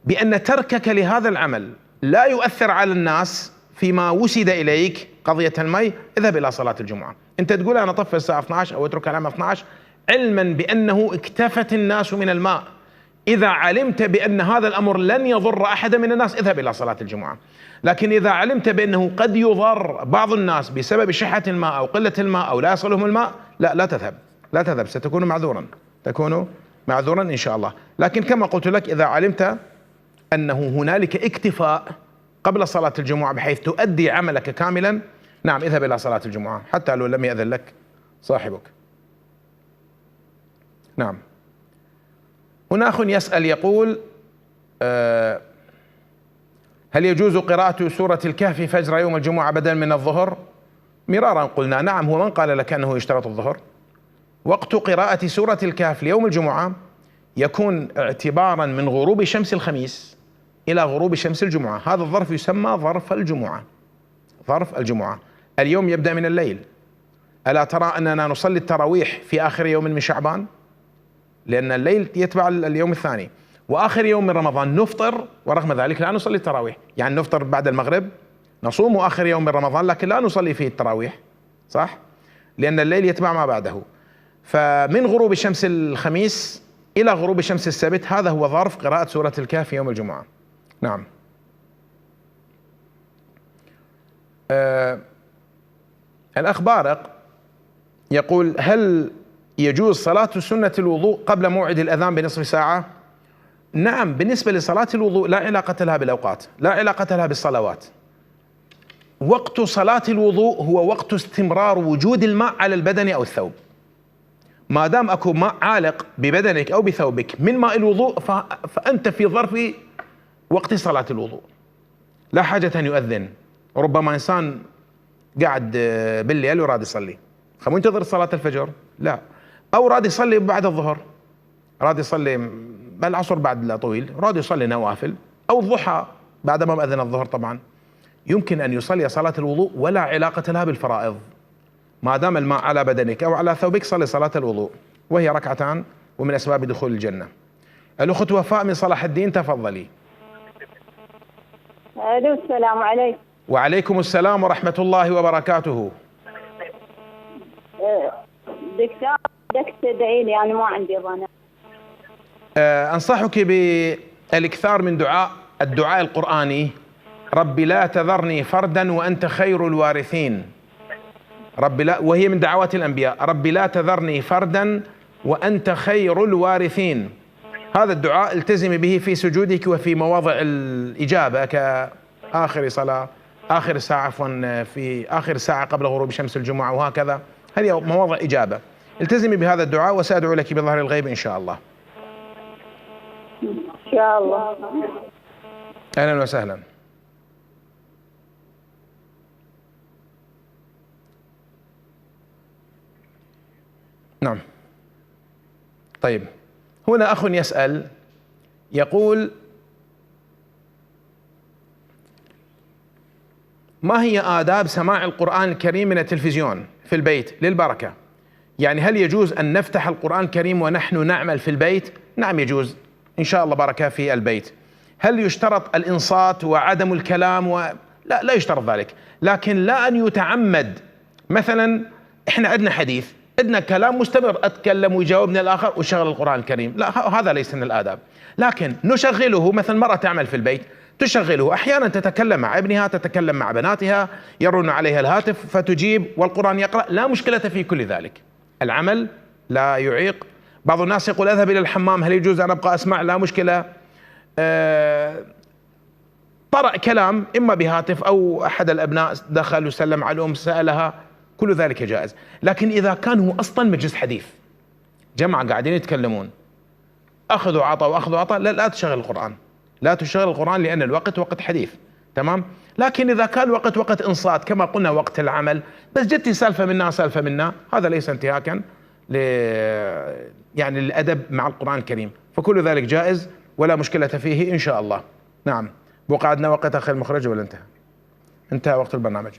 بأن تركك لهذا العمل لا يؤثر على الناس فيما وسد إليك قضية المي، اذهب إلى صلاة الجمعة. أنت تقول أنا أطفي الساعة 12 أو أترك العمل 12، علما بأنه اكتفت الناس من الماء. إذا علمت بأن هذا الأمر لن يضر أحدا من الناس اذهب إلى صلاة الجمعة. لكن إذا علمت بأنه قد يضر بعض الناس بسبب شحة الماء أو قلة الماء أو لا يصلهم الماء، لا تذهب، ستكون معذورا إن شاء الله. لكن كما قلت لك إذا علمت أنه هنالك اكتفاء قبل صلاة الجمعة بحيث تؤدي عملك كاملا، نعم اذهب إلى صلاة الجمعة حتى لو لم يأذن لك صاحبك. نعم. هنا أخ يسأل يقول هل يجوز قراءة سورة الكهف فجر يوم الجمعة بدلا من الظهر؟ مرارا قلنا نعم. هو من قال لك أنه يشترط الظهر؟ وقت قراءة سورة الكهف ليوم الجمعة يكون اعتبارا من غروب شمس الخميس إلى غروب شمس الجمعة. هذا الظرف يسمى ظرف الجمعة. اليوم يبدأ من الليل. ألا ترى أننا نصلي التراويح في آخر يوم من شعبان؟ لأن الليل يتبع اليوم الثاني. وآخر يوم من رمضان نفطر ورغم ذلك لا نصلي التراويح. يعني نفطر بعد المغرب، نصوم آخر يوم من رمضان لكن لا نصلي فيه التراويح، صح؟ لأن الليل يتبع ما بعده. فمن غروب شمس الخميس إلى غروب شمس السبت هذا هو ظرف قراءة سورة الكهف يوم الجمعة. نعم. الأخ بارق يقول هل يجوز صلاة سنة الوضوء قبل موعد الأذان بنصف ساعة؟ نعم. بالنسبة لصلاة الوضوء لا علاقة لها بالأوقات، لا علاقة لها بالصلوات. وقت صلاة الوضوء هو وقت استمرار وجود الماء على البدن أو الثوب. ما دام أكو ماء عالق ببدنك أو بثوبك من ماء الوضوء فأنت في ظرف وقت صلاة الوضوء، لا حاجة أن يؤذن. ربما إنسان قاعد بالليل وراد يصلي، خم ينتظر صلاة الفجر؟ لا. أو راد يصلي بعد الظهر، راد يصلي العصر بعد طويل، راد يصلي نوافل، أو الضحى بعد ما أذن الظهر. طبعا يمكن أن يصلي صلاة الوضوء ولا علاقة لها بالفرائض. ما دام الماء على بدنك أو على ثوبك صلي صلاة الوضوء، وهي ركعتان ومن أسباب دخول الجنة. الأخت وفاء من صلاح الدين تفضلي. السلام عليكم. وعليكم السلام ورحمة الله وبركاته. دكتور بدك تدعي لي، أنا ما عندي ظن. أنصحك بالاكثار من الدعاء القرآني. رب لا تذرني فردا وأنت خير الوارثين. وهي من دعوات الأنبياء. رب لا تذرني فردا وأنت خير الوارثين. هذا الدعاء التزمي به في سجودك وفي مواضع الإجابة كآخر صلاة، آخر ساعة في آخر ساعة قبل غروب شمس الجمعة وهكذا. هذه مواضع إجابة. التزمي بهذا الدعاء وسأدعو لك بظهر الغيب إن شاء الله. إن شاء الله. أهلا وسهلا. نعم. طيب، هنا أخ يسأل يقول ما هي آداب سماع القرآن الكريم من التلفزيون في البيت للبركة؟ يعني هل يجوز أن نفتح القرآن الكريم ونحن نعمل في البيت؟ نعم يجوز إن شاء الله بركة في البيت. هل يشترط الإنصات وعدم الكلام لا يشترط ذلك، لكن لا أن يتعمد. مثلا إحنا عندنا حديث، عندنا كلام مستمر، أتكلم ويجاوبني الآخر وشغل القرآن الكريم، لا هذا ليس من الآداب. لكن نشغله، مثلا مرة تعمل في البيت تشغله، أحيانا تتكلم مع ابنها، تتكلم مع بناتها، يرن عليها الهاتف فتجيب والقرآن يقرأ، لا مشكلة في كل ذلك. العمل لا يعيق. بعض الناس يقول أذهب إلى الحمام، هل يجوز أن أبقى أسمع؟ لا مشكلة. طرأ كلام إما بهاتف أو أحد الأبناء دخل وسلم على الأم سألها، كل ذلك جائز. لكن إذا كان هو أصلا مجلس حديث، جماعة قاعدين يتكلمون، أخذوا عطاء وأخذوا عطاء، لا تشغل القرآن، لا تشغل القرآن، لأن الوقت وقت حديث. تمام. لكن إذا كان وقت إنصات كما قلنا وقت العمل، بس جتي سالفة منا، هذا ليس انتهاكا يعني الأدب مع القرآن الكريم، فكل ذلك جائز ولا مشكلة فيه إن شاء الله. نعم. بقى عندنا وقت أخي المخرج ولا انتهى وقت البرنامج؟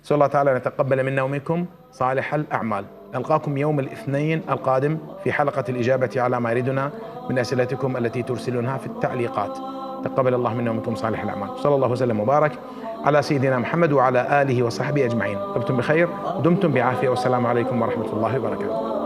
نسأل الله تعالى أن يتقبل منا ومنكم صالح الأعمال. نلقاكم يوم الاثنين القادم في حلقة الإجابة على ما يريدنا من أسئلتكم التي ترسلونها في التعليقات. تقبل الله منا ومنكم صالح الأعمال. صلى الله وسلم وبارك على سيدنا محمد وعلى آله وصحبه أجمعين. طبتم بخير ودمتم بعافية، والسلام عليكم ورحمة الله وبركاته.